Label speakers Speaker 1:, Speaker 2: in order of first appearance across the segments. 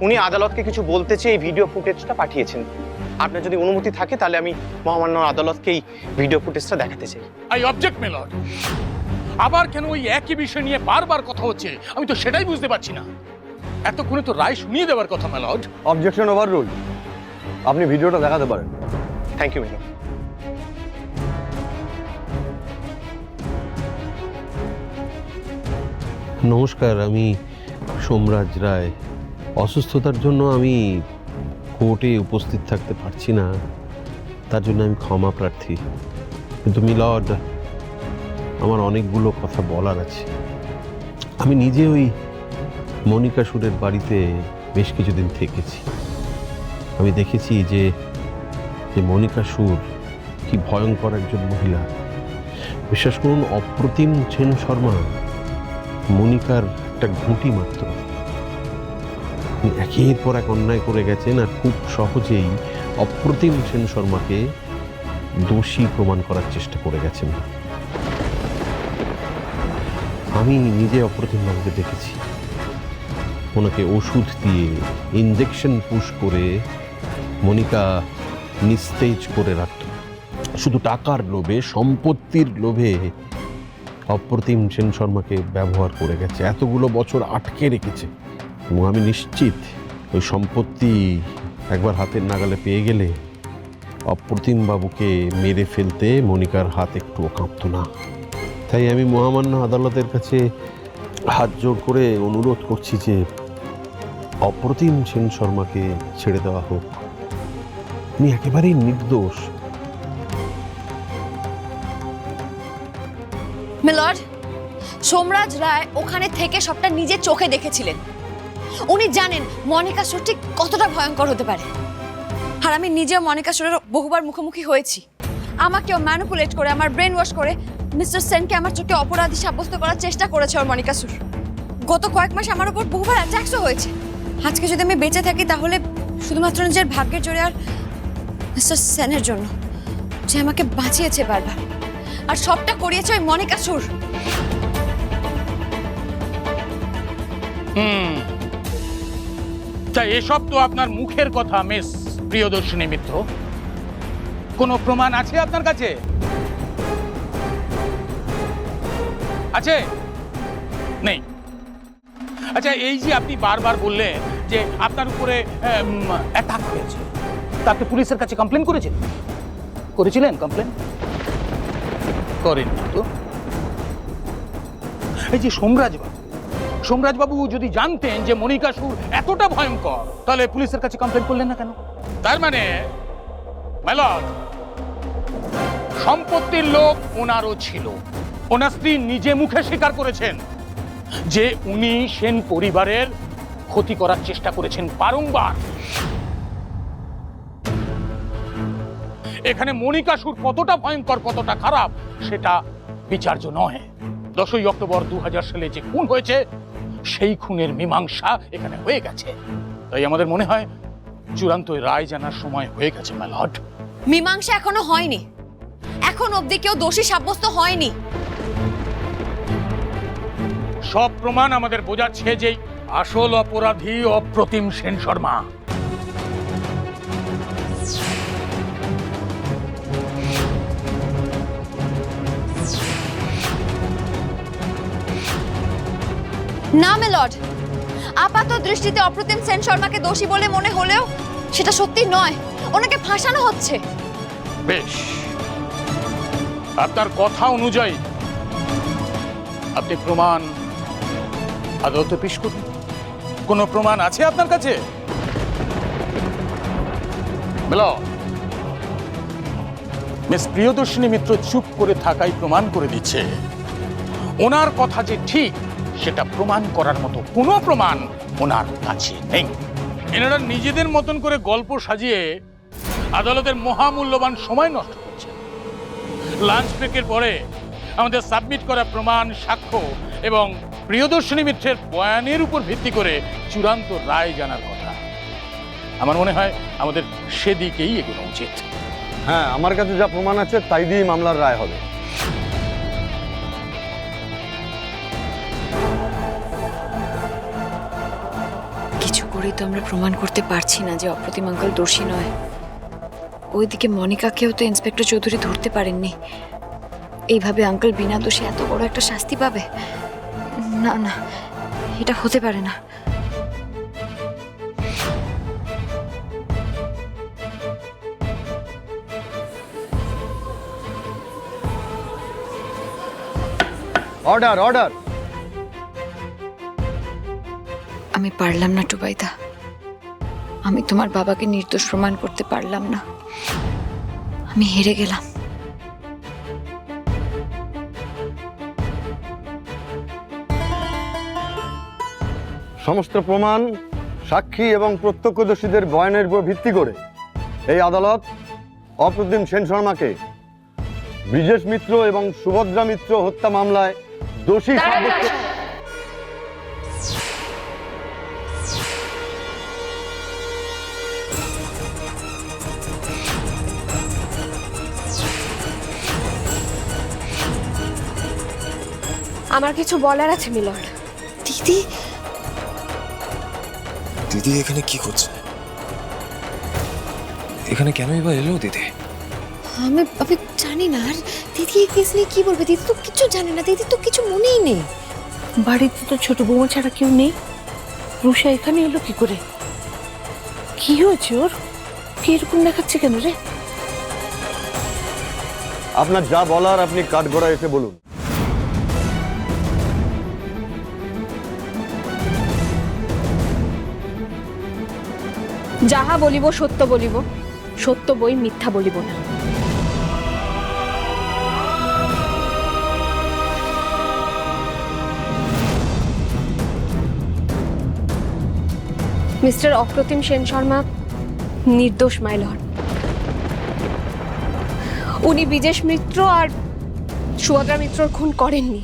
Speaker 1: উনি আদালতকে কিছু বলতে চেয়ে এই ভিডিও ফুটেজটা পাঠিয়েছেন। আপনার যদি অনুমতি থাকে তাহলে আমি মহামান্য আদালতকে এই ভিডিও ফুটেজটা দেখাতে চাই।
Speaker 2: I object my lord. আবার কেন ওই একই বিষয় নিয়ে বারবার কথা হচ্ছে, আমি তো সেটাই বুঝতে পারছি না। এতক্ষণে তো রায় শুনিয়ে দেওয়ার কথা my lord.
Speaker 3: Objection overrule. আপনি ভিডিওটা দেখাতে পারেন।
Speaker 1: Thank you madam.
Speaker 4: নমস্কার, আমি সোমরাজ রায়। অসুস্থতার জন্য আমি কোর্টে উপস্থিত থাকতে পারছি না, তার জন্য আমি ক্ষমা প্রার্থী। কিন্তু মিলর্ড, আমার অনেকগুলো কথা বলার আছে। আমি নিজে ওই মনিকা সুরের বাড়িতে বেশ কিছুদিন থেকেছি। আমি দেখেছি যে মনিকা সুর কি ভয়ঙ্কর একজন মহিলা। বিশ্বাস করুন, অপ্রতিম সেন শর্মা মনিকার একটা ঘুঁটি মাত্র। একের পর এক অন্যায় করে গেছেন আর খুব সহজেই অপ্রতিম সেন শর্মাকে দোষী প্রমাণ করার চেষ্টা করে গেছেন। আমি নিজে অপ্রতিম বাবুকে দেখেছি। ওনাকে ওষুধ দিয়ে ইনজেকশন পুশ করে মনিকা নিস্তেজ করে রাখত। শুধু টাকার লোভে, সম্পত্তির লোভে অপ্রতিম সেন শর্মাকে ব্যবহার করে গেছে, এতগুলো বছর আটকে রেখেছে। এবং আমি নিশ্চিত ওই সম্পত্তি একবার হাতের নাগালে পেয়ে গেলে অপ্রতিম বাবুকে মেরে ফেলতে মনিকার হাত একটুও কাঁপত না। তাই আমি মহামান্য আদালতের কাছে হাত জোড় করে অনুরোধ করছি যে অপ্রতিম সেন শর্মাকে ছেড়ে দেওয়া হোক। উনি একেবারেই নির্দোষ।
Speaker 5: মিলর্ড, সোমরাজ রায় ওখানে থেকে সবটা নিজের চোখে দেখেছিলেন। উনি জানেন মনিকা সুর ঠিক কতটা ভয়ঙ্কর হতে পারে। আর আমি নিজেও মনিকা সুরের বহুবার মুখোমুখি হয়েছি। আমাকেও ম্যানিপুলেট করে, আমার ব্রেন ওয়াশ করে মিস্টার সেনকে আমার চোখে অপরাধী সাব্যস্ত করার চেষ্টা করেছে ওর মনিকা সুর। গত কয়েক মাস আমার উপর বহুবার অ্যাটাকসও হয়েছে। আজকে যদি আমি বেঁচে থাকি তাহলে শুধুমাত্র নিজের ভাগ্যের জোরে আর মিস্টার সেনের জন্য, যে আমাকে বাঁচিয়েছে বারবার। আর সবটা করিয়েছে ওই মনিকা সুর।
Speaker 2: তাই এসব তো আপনার মুখের কথা মিস প্রিয়দর্শিনী মিত্র। কোনো প্রমাণ আছে আপনার কাছে? আছে? নেই। আচ্ছা, এই যে আপনি বারবার বললেন যে আপনার উপরে অ্যাটাক হয়েছে, তাতে পুলিশের কাছে কমপ্লেন করেছিলেন? কমপ্লেন করেননি তো? এই যে সোমরাজবাবু যদি জানতেন যে মনিকা সুর এতটা ভয়ঙ্কর, তাহলে পুলিশের কাছে কমপ্লেন করলেন না কেন? তার মানে মাইলর্ড, সম্পত্তির লোভ ওনারও ছিল। ওনার স্ত্রী নিজে মুখে স্বীকার করেছেন যে উনি সেন পরিবারের ক্ষতি করার চেষ্টা করেছেন বারংবার। এখানে মনিকা সুর কতটা ভয়ঙ্কর, কতটা খারাপ, সেটা বিচার্য নয়। 10ই অক্টোবর 2000 সালে যে খুন হয়েছে, সেই খুনের মীমাংসা এখানে হয়ে গেছে। তাই আমাদের মনে হয় চূড়ান্ত রায় জানার সময় হয়ে গেছে মাই লর্ড।
Speaker 5: মীমাংসা এখনো হয়নি। এখন অবধি কেউ দোষী সাব্যস্ত হয়নি।
Speaker 2: সব প্রমাণ আমাদের বোঝাচ্ছে যে আসল অপরাধী অপ্রতিম সেন শর্মা।
Speaker 5: না মিলর্ড, আপাত দৃষ্টিতে অপ্রতিম সেন শর্মাকে দোষী বলে মনে হলেও সেটা সত্যি নয়। ওনাকে ফাঁসানো হচ্ছে।
Speaker 2: বেশ, আপনার কথা অনুযায়ী আপনি প্রমাণ আদালতে পেশ করুন। কোনো প্রমাণ আছে আপনার কাছে? মিস প্রিয়দর্শিনী মিত্র চুপ করে থাকাই প্রমাণ করে দিচ্ছে ওনার কথা যে ঠিক, সেটা প্রমাণ করার মতো কোনো প্রমাণ ওনার কাছে নেই। এনারা নিজেদের মতন করে গল্প সাজিয়ে আদালতের মহামূল্যবান সময় নষ্ট করছে। লাঞ্চ ব্রেকের পরে আমাদের সাবমিট করা প্রমাণ, সাক্ষ্য এবং প্রিয়দর্শিনী মিত্রের বয়ানের উপর ভিত্তি করে চূড়ান্ত রায় জানার কথা। আমার মনে হয় আমাদের সেদিকেই এগোনো উচিত।
Speaker 3: হ্যাঁ, আমার কাছে যা প্রমাণ আছে তাই দিয়ে মামলার রায় হবে।
Speaker 5: কিছু করেই তো আমরা প্রমাণ করতে পারছি না যে অপ্রতিম আঙ্কেল দোষী নয়। ওইদিকে মনিকাকেও তো ইন্সপেক্টর চৌধুরী ধরতে পারেননি। এইভাবে আঙ্কেল বিনা দোষে এত বড় একটা শাস্তি পাবে? না না, এটা হতে পারে না।
Speaker 3: Order order.
Speaker 5: আমি পারলাম না টুবাইদা, আমি তোমার বাবাকে নির্দোষ প্রমাণ করতে পারলাম না। আমি হেরে গেলাম।
Speaker 3: সমস্ত প্রমাণ, সাক্ষী এবং প্রত্যক্ষদর্শীদের বয়ানের উপর ভিত্তি করে এই আদালত অপ্রতিম সেন শর্মাকে ব্রিজেশ মিত্র এবং সুভদ্রা মিত্র হত্যা মামলায় দোষী সাব্যস্ত।
Speaker 6: আমার কিছু বলার আছে মিলন।
Speaker 5: দিদি,
Speaker 7: দিদি এখানে কি করছে? এখানে কেনই বা এলো দিদি?
Speaker 5: আমি জানি না। আর দিদি এই কেস নিয়ে কি বলবে? দিদি তো কিছু জানে না, দিদি তো কিছু মনেই নেই।
Speaker 6: বাড়িতে তো ছোট বৌমা ছাড়া কেউ নেই। রুষা এখানে এলো কি করে? কি হয়েছে ওর? কি এরকম দেখাচ্ছে কেন রে?
Speaker 3: আপনার যা বলার আপনি কাঠগড়ায় এসে বলুন।
Speaker 6: যাহা বলিব সত্য বলিব, সত্য বই মিথ্যা বলিব না। মিস্টার অপ্রতিম সেন শর্মা নির্দোষ মাই লর্ড। উনি ব্রিজেশ মিত্র আর সুভদ্রা মিত্রর খুন করেননি।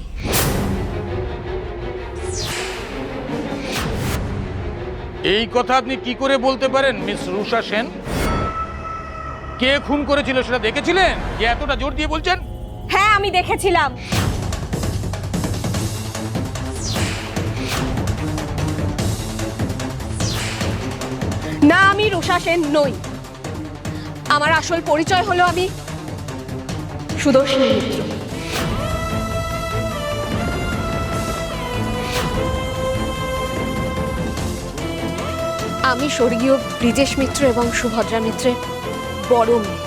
Speaker 2: এই কথা আপনি কি করে বলতে পারেন মিস রুষা সেন? কে খুন করেছিল সেটা দেখেছিলেন যে এতটা জোর দিয়ে বলছেন?
Speaker 6: হ্যাঁ, আমি দেখেছিলাম। না, আমি রুষা সেন নই। আমার আসল পরিচয় হলো আমি সুদর্শনী মিত্র। আমি স্বর্গীয় ব্রিজেশ মিত্র এবং সুভদ্রা মিত্রের বড় মেয়ে।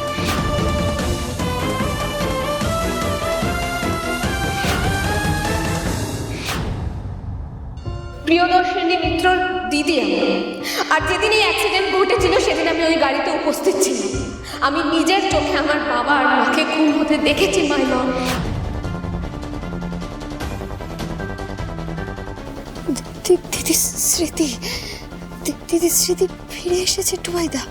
Speaker 6: প্রিয়দর্শিনী মিত্রর দিদি আমি। আর যেদিন এই অ্যাক্সিডেন্ট ঘটেছিল সেদিন আমি ওই গাড়িতে উপস্থিত ছিলাম। আমি নিজের চোখে আমার বাবা আর মাকে খুন হতে দেখেছি মাই লর্ড।
Speaker 5: দিদির স্মৃতি, দিদির স্মৃতি ফিরে এসেছে টুবাইদা।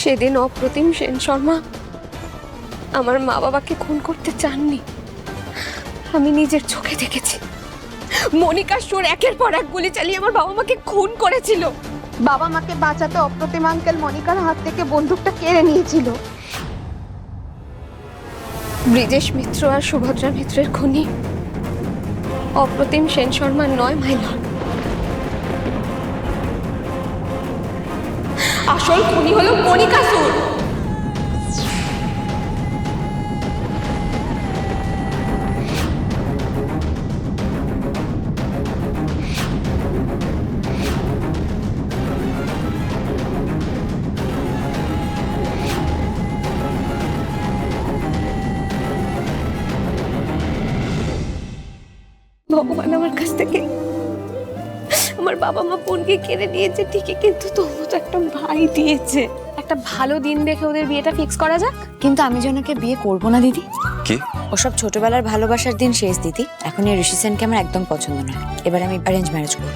Speaker 6: সেদিন অপ্রতিম সেন শর্মা আমার মা বাবাকে খুন করতে চাননি। আমি নিজের চোখে দেখেছি মনিকা সুর একের পর এক গুলি চালিয়ে আমার বাবা মাকে খুন করেছিল।
Speaker 8: বাবা মাকে বাঁচাতে অপ্রতিম আঙ্কেল মনিকার হাত থেকে বন্দুকটা কেড়ে নিয়েছিল।
Speaker 6: ব্রিজেশ মিত্র আর সুভদ্রা মিত্রের খুনি অপ্রতিম সেন শর্মা নয় মাই লর্ড। আসল খুনি হলো মনিকা সুর। ভগবান আমার কাছ থেকে আমার বাবা মা বোনকে কেড়ে নিয়েছে ঠিকই, কিন্তু তবু তো একটা ভাই দিয়েছে। একটা ভালো দিন দেখে ওদের বিয়েটা ফিক্স করা যাক।
Speaker 5: কিন্তু আমি যে ওনাকে বিয়ে করবো না দিদি।
Speaker 7: কি?
Speaker 5: ওসব ছোটবেলার ভালোবাসার দিন শেষ দিদি। এখন এই ঋষি সেনকে আমার একদম পছন্দ নয়। এবার আমি অ্যারেঞ্জ ম্যারেজ করবো।